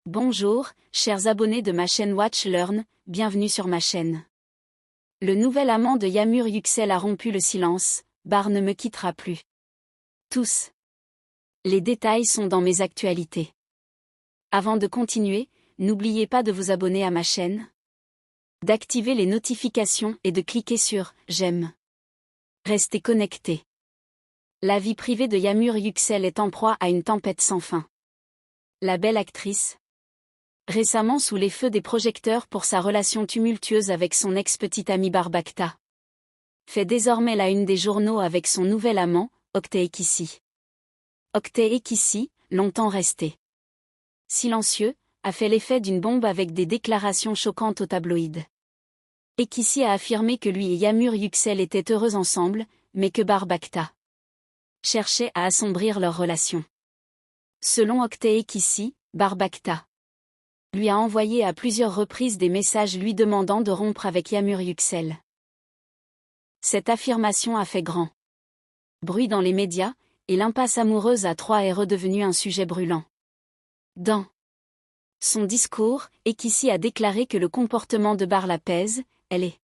Bonjour, chers abonnés de ma chaîne Watch Learn, bienvenue sur ma chaîne. Le nouvel amant de Yamur Yüksel a rompu le silence, Bar ne me quittera plus. Tous. Les détails sont dans mes actualités. Avant de continuer, n'oubliez pas de vous abonner à ma chaîne, d'activer les notifications et de cliquer sur « J'aime ». Restez connectés. La vie privée de Yamur Yüksel est en proie à une tempête sans fin. La belle actrice, récemment sous les feux des projecteurs pour sa relation tumultueuse avec son ex-petite amie Barbakta, fait désormais la une des journaux avec son nouvel amant, Oktay Ekissi. Oktay Ekissi, longtemps resté silencieux, a fait l'effet d'une bombe avec des déclarations choquantes aux tabloïds. Ekissi a affirmé que lui et Yamur Yüksel étaient heureux ensemble, mais que Barbakta cherchait à assombrir leur relation. Selon Oktay Ekissi, Barbakta lui a envoyé à plusieurs reprises des messages lui demandant de rompre avec Yamur Yüksel. Cette affirmation a fait grand bruit dans les médias, et l'impasse amoureuse à Troyes est redevenue un sujet brûlant. Dans son discours, Ekissi a déclaré que le comportement de Bar l'apaise, elle est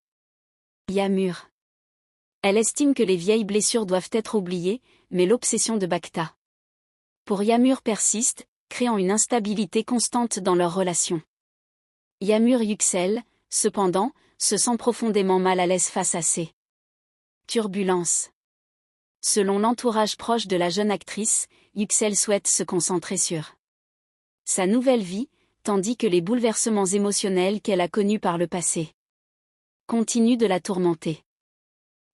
Yamur. Elle estime que les vieilles blessures doivent être oubliées, mais l'obsession de Bakta pour Yamur persiste, créant une instabilité constante dans leur relation. Yamur Yüksel, cependant, se sent profondément mal à l'aise face à ces turbulences. Selon l'entourage proche de la jeune actrice, Yüksel souhaite se concentrer sur sa nouvelle vie, tandis que les bouleversements émotionnels qu'elle a connus par le passé continuent de la tourmenter.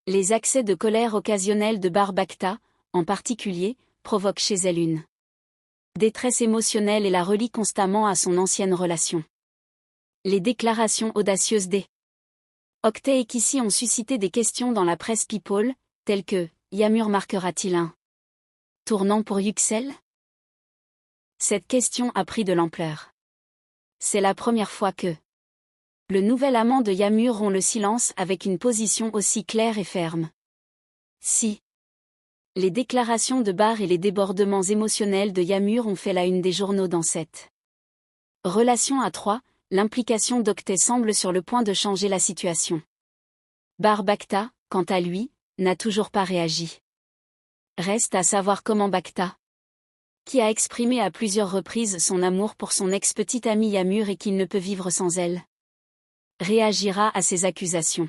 Les accès de colère occasionnels de Barbakta, en particulier, provoquent chez elle une détresse émotionnelle et la relie constamment à son ancienne relation. Les déclarations audacieuses des Oktay Ekissi ont suscité des questions dans la presse people, telles que « Yamur marquera-t-il un tournant pour Yüksel ?» Cette question a pris de l'ampleur. C'est la première fois que le nouvel amant de Yamur rompt le silence avec une position aussi claire et ferme. Si les déclarations de Bar et les débordements émotionnels de Yamur ont fait la une des journaux dans cette relation à trois, l'implication d'Oktay semble sur le point de changer la situation. Barbakta, quant à lui, n'a toujours pas réagi. Reste à savoir comment Bakta, qui a exprimé à plusieurs reprises son amour pour son ex-petite amie Yamur et qu'il ne peut vivre sans elle, réagira à ces accusations.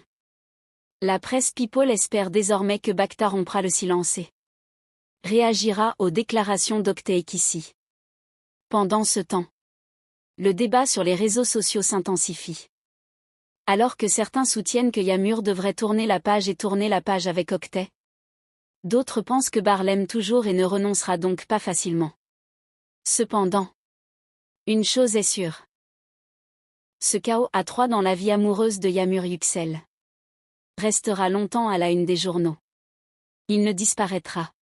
La presse people espère désormais que Bakta rompra le silence et réagira aux déclarations d'Oktay Ekissi. Pendant ce temps, le débat sur les réseaux sociaux s'intensifie. Alors que certains soutiennent que Yamur devrait tourner la page et tourner la page avec Oktay, d'autres pensent que Bar l'aime toujours et ne renoncera donc pas facilement. Cependant, une chose est sûre. Ce chaos à trois dans la vie amoureuse de Yamur Yüksel restera longtemps à la une des journaux. Il ne disparaîtra